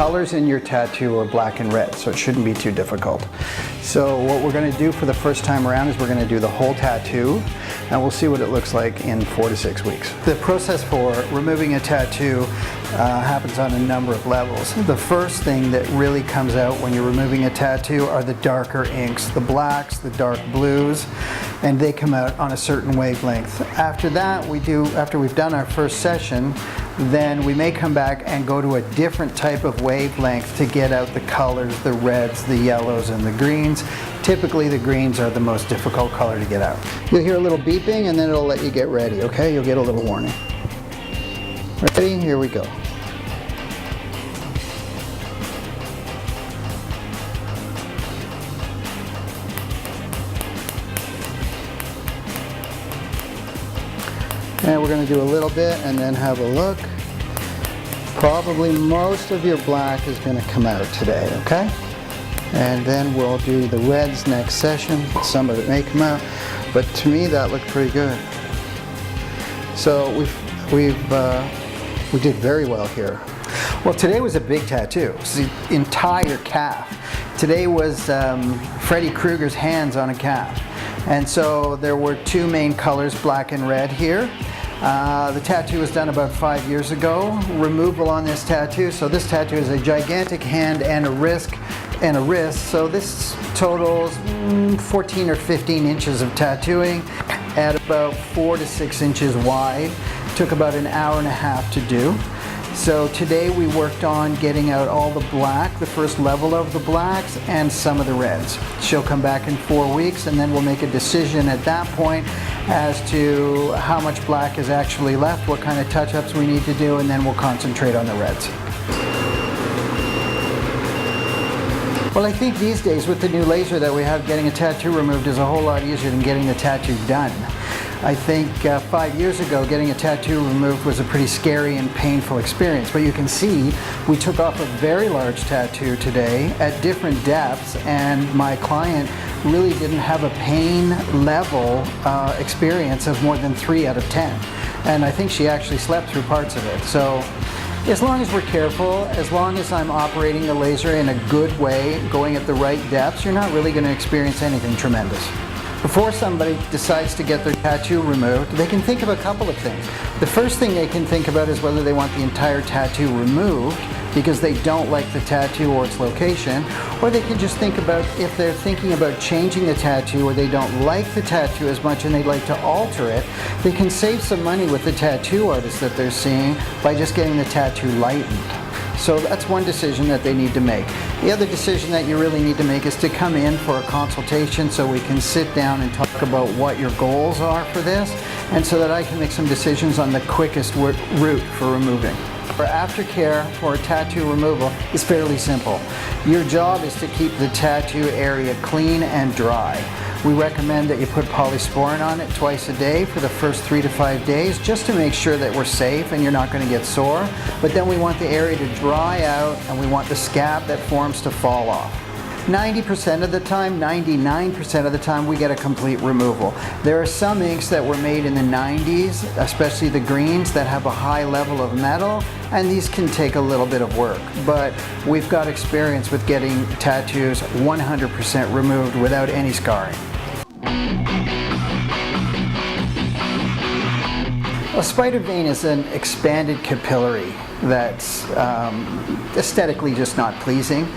colors in your tattoo are black and red, so it shouldn't be too difficult. So what we're going to do for the first time around is we're going to do the whole tattoo, and we'll see what it looks like in 4 to 6 weeks. The process for removing a tattoo happens on a number of levels. The first thing that really comes out when you're removing a tattoo are the darker inks, the blacks, the dark blues, and they come out on a certain wavelength. After that, after we've done our first session, then we may come back and go to a different type of wavelength to get out the colors, the reds, the yellows, and the greens. Typically the greens are the most difficult color to get out. You'll hear a little beeping and then it'll let you get ready, okay? You'll get a little warning. Ready? Here we go. And we're going to do a little bit and then have a look. Probably most of your black is going to come out today, okay? And then we'll do the reds next session. Some of it may come out, but to me that looked pretty good. So we did very well here. Well, today was a big tattoo. It's the entire calf. Today was Freddy Krueger's hands on a calf. And so there were two main colors, black and red here. The tattoo was done about 5 years ago. Removal on this tattoo. So this tattoo is a gigantic hand and a wrist. So this totals 14 or 15 inches of tattooing at about 4 to 6 inches wide. Took about an hour and a half to do. So today we worked on getting out all the black, the first level of the blacks, and some of the reds. She'll come back in 4 weeks and then we'll make a decision at that point as to how much black is actually left, what kind of touch-ups we need to do, and then we'll concentrate on the reds. Well, I think these days with the new laser that we have, getting a tattoo removed is a whole lot easier than getting the tattoo done. I think 5 years ago, getting a tattoo removed was a pretty scary and painful experience. But you can see we took off a very large tattoo today at different depths, and my client really didn't have a pain level experience of more than 3 out of 10. And I think she actually slept through parts of it. So as long as we're careful, as long as I'm operating the laser in a good way, going at the right depths, you're not really going to experience anything tremendous. Before somebody decides to get their tattoo removed, they can think of a couple of things. The first thing they can think about is whether they want the entire tattoo removed because they don't like the tattoo or its location, or they can just think about if they're thinking about changing the tattoo or they don't like the tattoo as much and they'd like to alter it, they can save some money with the tattoo artist that they're seeing by just getting the tattoo lightened. So that's one decision that they need to make. The other decision that you really need to make is to come in for a consultation so we can sit down and talk about what your goals are for this, and so that I can make some decisions on the quickest route for removing. For aftercare for a tattoo removal is fairly simple. Your job is to keep the tattoo area clean and dry. We recommend that you put polysporin on it twice a day for the first 3 to 5 days, just to make sure that we're safe and you're not going to get sore. But then we want the area to dry out and we want the scab that forms to fall off. 90% of the time, 99% of the time, we get a complete removal. There are some inks that were made in the 90s, especially the greens, that have a high level of metal, and these can take a little bit of work. But we've got experience with getting tattoos 100% removed without any scarring. A spider vein is an expanded capillary that's aesthetically just not pleasing.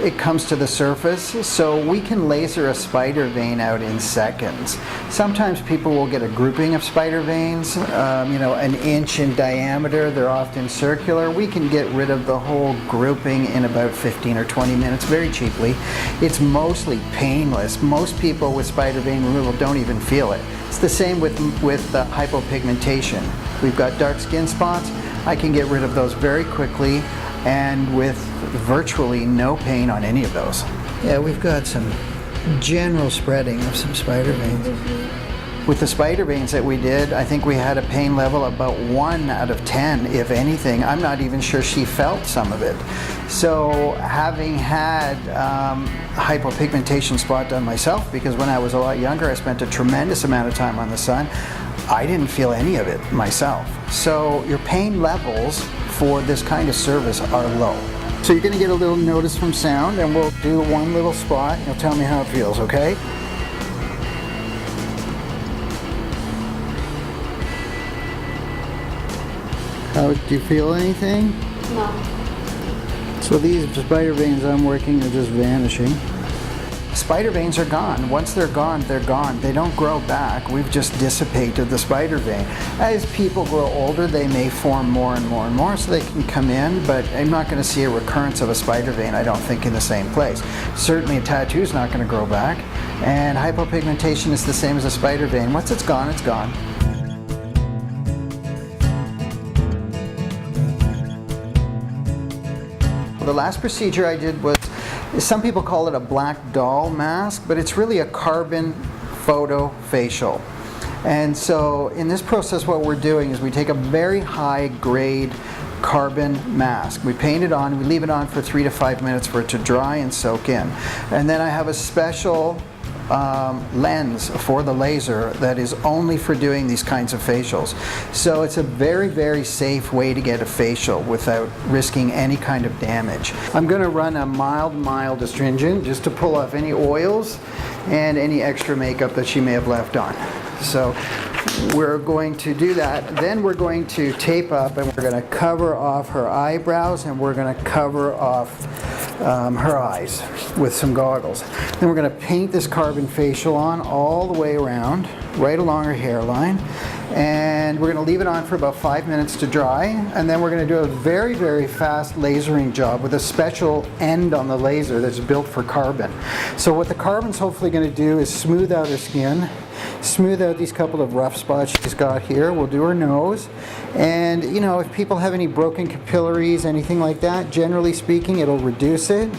It comes to the surface, so we can laser a spider vein out in seconds. Sometimes people will get a grouping of spider veins, an inch in diameter. They're often circular. We can get rid of the whole grouping in about 15 or 20 minutes very cheaply. It's mostly painless. Most people with spider vein removal don't even feel it. It's the same with hypopigmentation. We've got dark skin spots. I can get rid of those very quickly and with virtually no pain on any of those. Yeah, we've got some general spreading of some spider veins. With the spider veins that we did, I think we had a pain level about 1 out of 10, if anything. I'm not even sure she felt some of it. So having had hypopigmentation spot done myself, because when I was a lot younger I spent a tremendous amount of time on the sun, I didn't feel any of it myself. So your pain levels for this kind of service are low. So you're going to get a little notice from sound, and we'll do one little spot. You'll tell me how it feels, okay? How do you feel anything? No. So these spider veins I'm working are just vanishing. Spider veins are gone. Once they're gone, they're gone. They don't grow back. We've just dissipated the spider vein. As people grow older, they may form more and more and more, so they can come in, but I'm not going to see a recurrence of a spider vein, I don't think, in the same place. Certainly a tattoo is not going to grow back, and hypopigmentation is the same as a spider vein. Once it's gone, it's gone. The last procedure I did was, some people call it a black doll mask, but it's really a carbon photo facial. And so in this process what we're doing is we take a very high grade carbon mask. We paint it on, we leave it on for 3 to 5 minutes for it to dry and soak in. And then I have a special lens for the laser that is only for doing these kinds of facials. So it's a very, very safe way to get a facial without risking any kind of damage. I'm going to run a mild astringent just to pull off any oils and any extra makeup that she may have left on. So we're going to do that. Then we're going to tape up, and we're going to cover off her eyebrows, and we're going to cover off her eyes with some goggles. Then we're going to paint this carbon facial on all the way around, right along her hairline, and we're going to leave it on for about 5 minutes to dry, and then we're going to do a very, very fast lasering job with a special end on the laser that's built for carbon. So what the carbon's hopefully going to do is smooth out her skin, smooth out these couple of rough spots she's got here. We'll do her nose, and you know, if people have any broken capillaries, anything like that, generally speaking, it'll reduce it.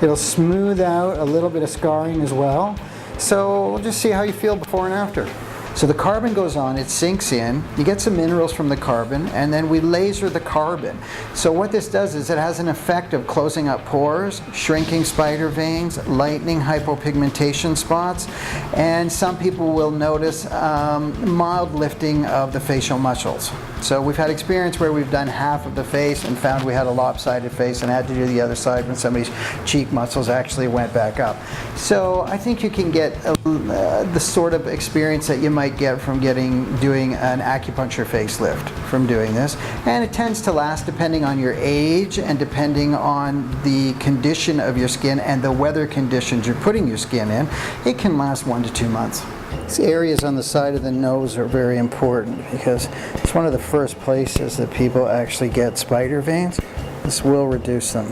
It'll smooth out a little bit of scarring as well. So we'll just see how you feel before and after. So the carbon goes on, it sinks in, you get some minerals from the carbon, and then we laser the carbon. So what this does is it has an effect of closing up pores, shrinking spider veins, lightening hypopigmentation spots, and some people will notice mild lifting of the facial muscles. So we've had experience where we've done half of the face and found we had a lopsided face and had to do the other side when somebody's cheek muscles actually went back up. So I think you can get the sort of experience that you might get from doing an acupuncture facelift from doing this, and it tends to last depending on your age and depending on the condition of your skin and the weather conditions you're putting your skin in. It can last 1 to 2 months. These areas on the side of the nose are very important because it's one of the first places that people actually get spider veins. This will reduce them.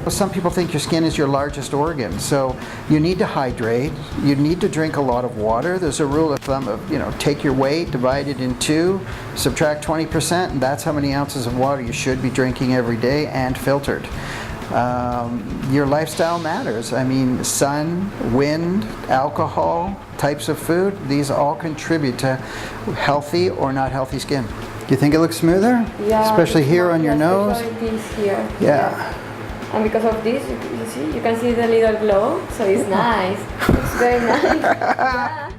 Some people think your skin is your largest organ, so you need to hydrate, you need to drink a lot of water. There's a rule of thumb of, you know, take your weight, divide it in 2, subtract 20%, and that's how many ounces of water you should be drinking every day, and filtered. Your lifestyle matters. I mean, sun, wind, alcohol, types of food, these all contribute to healthy or not healthy skin. Do you think it looks smoother? Yeah. Especially here on your nose? This here. Yeah. And because of this, you can see the little glow, so it's nice. It's very nice. Yeah.